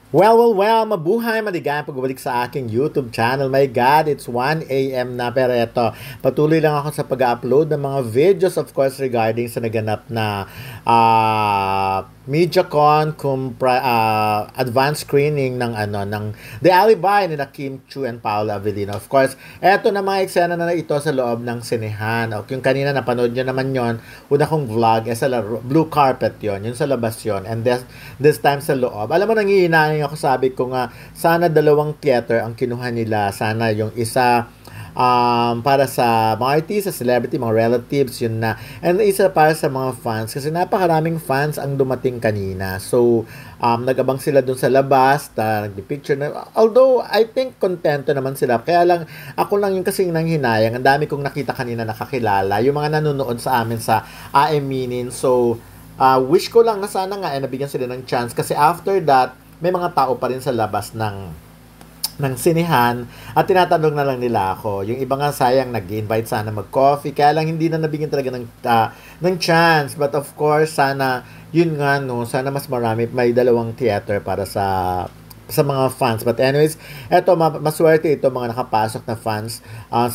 Well, mabuhay, maligayang pagbabalik sa aking YouTube channel. My God, it's 1 AM na, pero eto, patuloy lang ako sa pag-upload ng mga videos, of course, regarding sa naganap na MediaCon advanced screening ng The Alibi ni Kim Chiu and Paula Avellino. Of course, eto na mga eksena na ito sa loob ng sinehan. O yung kanina napanood nyo naman yon, una kong vlog, sa blue carpet yon, yun sa labas yon, and this time sa loob. Alam mo, nangihinayang ako, sabi ko nga, sana dalawang theater ang kinuha nila. Sana yung isa para sa mga artista, celebrity, mga relatives, yun na. And isa para sa mga fans, kasi napakaraming fans ang dumating kanina. So, nagabang sila dun sa labas, nagdi-picture na. Although, I think kontento naman sila. Kaya lang, ako lang yung kasing nanghinayang. Ang dami kong nakita kanina nakakilala. Yung mga nanonood sa amin sa Aeminin. So, wish ko lang na sana nga nabigyan sila ng chance. Kasi after that, may mga tao pa rin sa labas ng sinihan at tinatanong na lang nila ako. Yung iba nga sayang nag-invite sana mag-coffee, kaya lang hindi na nabigyan talaga ng chance. But of course, sana yun nga, no, sana mas marami, may dalawang theater para sa mga fans. But anyways, eto, maswerte ito mga nakapasok na fans.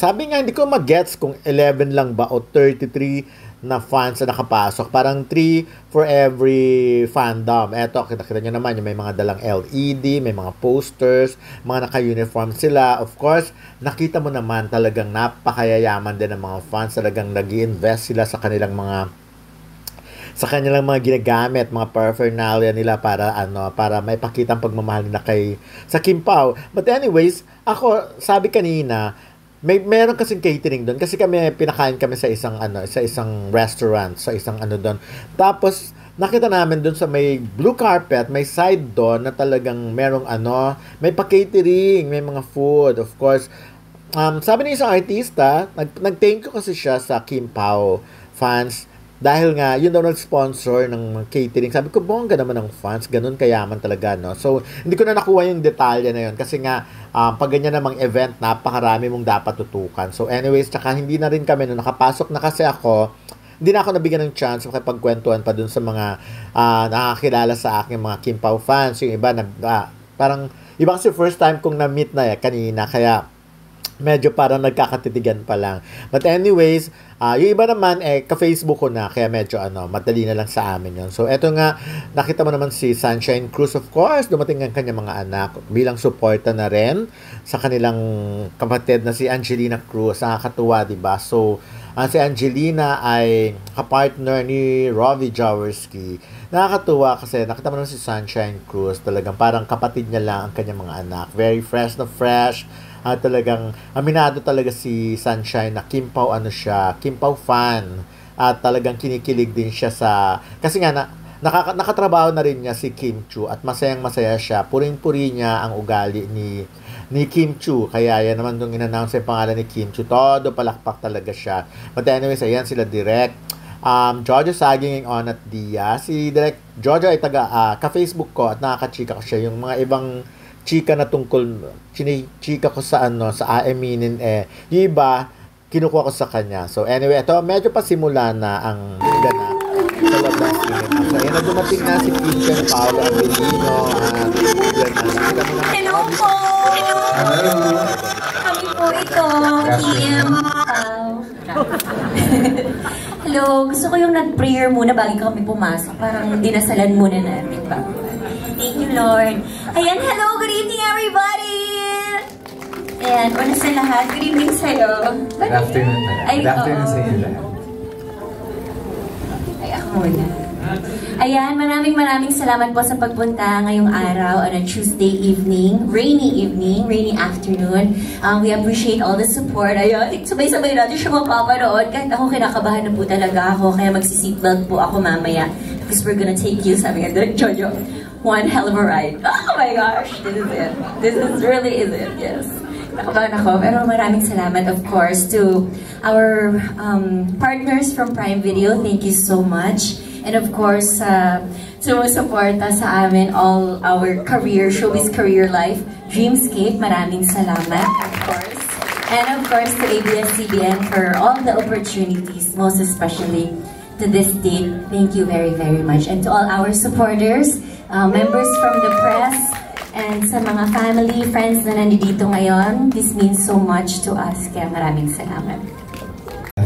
Sabi nga, hindi ko mag-gets kung 11 lang ba o 33 na fans na nakapasok. Parang 3 for every fandom. Eto, kita nyo naman, yung may mga dalang LED, may mga posters, mga naka-uniform sila. Of course, nakita mo naman talagang napakayayaman din ng mga fans. Talagang nag-i-invest sila sa kanilang mga ginagamit, mga paraphernalia nila para may pakitang pagmamahal nila sa Kim Pao. But anyways, ako, sabi kanina, meron kasing catering doon kasi pinakain kami sa isang restaurant, sa isang doon. Tapos nakita namin doon sa may blue carpet, may side doon na talagang merong may pa-catering, may mga food, of course. Sabi ng isang artista, nag-thank you kasi siya sa Kim Pao fans dahil nga yun daw nag-sponsor ng catering. Sabi ko, bongga naman ng fans, ganun kayaman talaga, no? So, hindi ko na nakuha yung detalye na yun kasi nga, pag ganyan namang event, napakarami mong dapat tutukan. So, anyways, tsaka hindi na rin kami, no, nakapasok na kasi ako, hindi na ako nabigyan ng chance makipagkwentuhan pa dun sa mga nakakilala sa akin, mga Kim Pao fans. Yung iba, parang, iba kasi first time kong na-meet na kanina, kaya medyo parang nagkakatitigan pa lang. But anyways, yung iba naman, ka-Facebook ko na, kaya medyo madali na lang sa amin yun. So, eto nga, nakita mo naman si Sunshine Cruz, of course, dumating ang kanyang mga anak bilang suporta na rin sa kanilang kapatid na si Angelina Cruz. Nakakatuwa, diba? So, si Angelina ay kapartner ni Rovi Jaworski. Nakakatuwa kasi nakita mo naman si Sunshine Cruz, talagang parang kapatid niya lang ang kanyang mga anak. Very fresh na fresh. Talagang aminado talaga si Sunshine na Kim Pao Kim Pao fan. At talagang kinikilig din siya kasi nga nakatrabaho na rin niya si Kim Chiu at masayang-masaya siya. Puring-puri niya ang ugali ni Kim Chiu. Kaya yan naman nung in-announce yung pangalan ni Kim Chiu, todo palakpak talaga siya. But anyways, ayan sila direct. Jojo Saging on at Dia. Si Direct Jojo ay ka-Facebook ko at nakakachika ko siya. Yung mga ibang chika na tungkol, chika ko sa Aeminin, yung iba, kinukuha ko sa kanya. So anyway, ito, medyo pasimula na ang ganap sa loob ng cinema. So ayan na, dumating na si Kim Chiu and Paula Avellino. Hello po! Hello! Kami po ito, Kim Pao. Hello, gusto ko yung nag-prayer muna bago kami pumasok. Parang dinasalan muna natin ba? Thank you, Lord. Ayan, hello, good evening, everybody! Ayan, una sa lahat, good evening sa'yo. Good afternoon. Good afternoon sa inyo lahat. Ay, ako muna. Ayan, maraming salamat po sa pagpunta ngayong araw on a Tuesday evening, rainy afternoon. We appreciate all the support. Ayan, sabay-sabay natin siya mapapanood. Kahit ako kinakabahan na po talaga ako, kaya magsi-seatbelt po ako mamaya. Because we're gonna take you, sabi nga, Jojo, one hell of a ride. Oh my gosh, this is it. Really is it, yes. Nakabahan ako, pero maraming salamat, of course, to our partners from Prime Video. Thank you so much. And of course, sumusuporta sa amin all our showbiz career life. Dreamscape, maraming salamat, of course. And of course, to ABS-CBN for all the opportunities, most especially to this date. Thank you very much. And to all our supporters, members from the press, sa mga family, friends na nandito ngayon. This means so much to us. Kaya maraming salamat.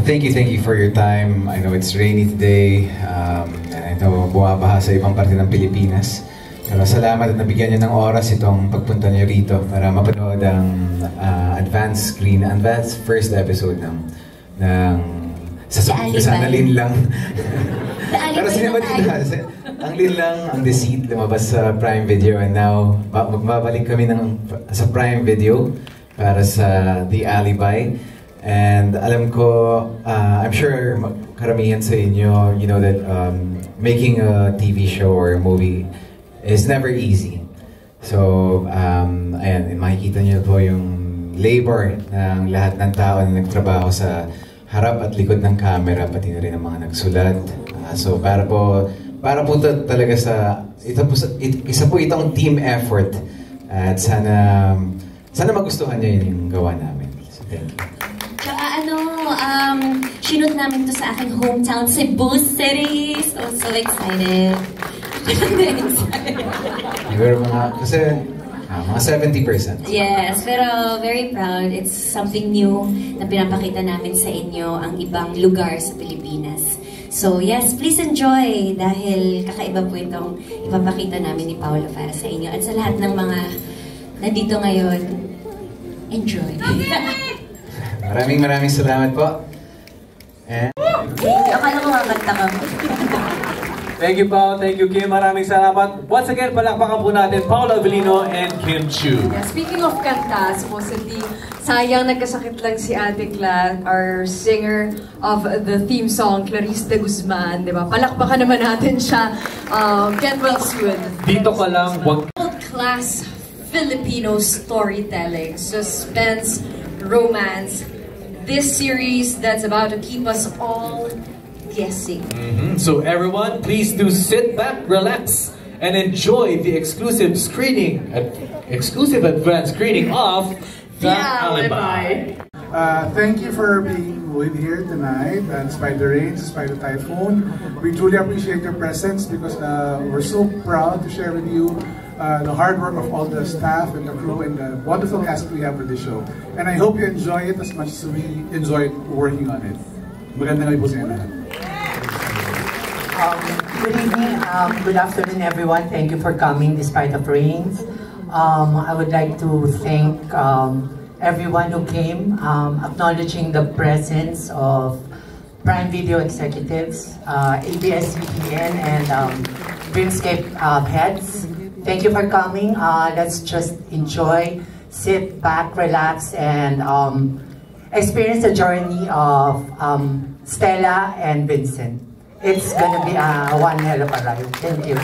Thank you for your time. I know it's rainy today, and I know bumabaha sa ibang parte ng Pilipinas. Pero salamat at nabigyan niyo ng oras itong pagpunta niyo rito para mapanood ang advanced first episode ng sa Annalyn lang. Pero sinima dito, ang Lin lang, ang Deceit, lumabas sa Prime Video, and now magbabalik kami sa Prime Video para sa The Alibi. And alam ko, I'm sure karamihan sa inyo, you know that making a TV show or a movie is never easy. So, ayan, makikita niyo po yung labor ng lahat ng tao na nagtrabaho sa harap at likod ng camera, pati na rin ang mga nagsulat. So, para po talaga isa po itong team effort. At sana magustuhan niyo yung gawa namin. So, thank you. Sinut namin to sa aking hometown, Cebu City. So excited. Siguro mga 70%. Yes, pero very proud. It's something new na pinapakita namin sa inyo ang ibang lugar sa Pilipinas. So yes, please enjoy dahil kakaiba po itong ipapakita namin ni Paolo para sa inyo. At sa lahat ng mga nandito ngayon, enjoy. Maraming salamat po. Akala ko kakanta ka. Thank you, Paul. Thank you, Kim. Maraming salamat. Once again, palakpakan po natin Paolo Avellino and Kim Chiu. Yeah, speaking of kanta, supposedly, sayang nagkasakit lang si Ate Cla, our singer of the theme song, Clarice de Guzman, di ba? Palakpakan naman natin siya. Get well soon. Dito ka lang, World-class Filipino storytelling, suspense, romance. This series that's about to keep us all guessing. So everyone, please do sit back, relax, and enjoy the exclusive advanced screening of The Alibi. Thank you for being with here tonight, despite the rain, despite the typhoon. We truly appreciate your presence because we're so proud to share with you the hard work of all the staff and the crew and the wonderful cast we have for this show. And I hope you enjoy it as much as we enjoyed working on it. Magandang gabi po sa inyo lahat. Good evening, good afternoon everyone. Thank you for coming despite of rains. I would like to thank everyone who came, acknowledging the presence of Prime Video executives, ABS-CBN and Dreamscape heads. Thank you for coming. Let's just enjoy, sit back, relax, and experience the journey of Stella and Vincent. It's gonna be one hell of a ride. Thank you.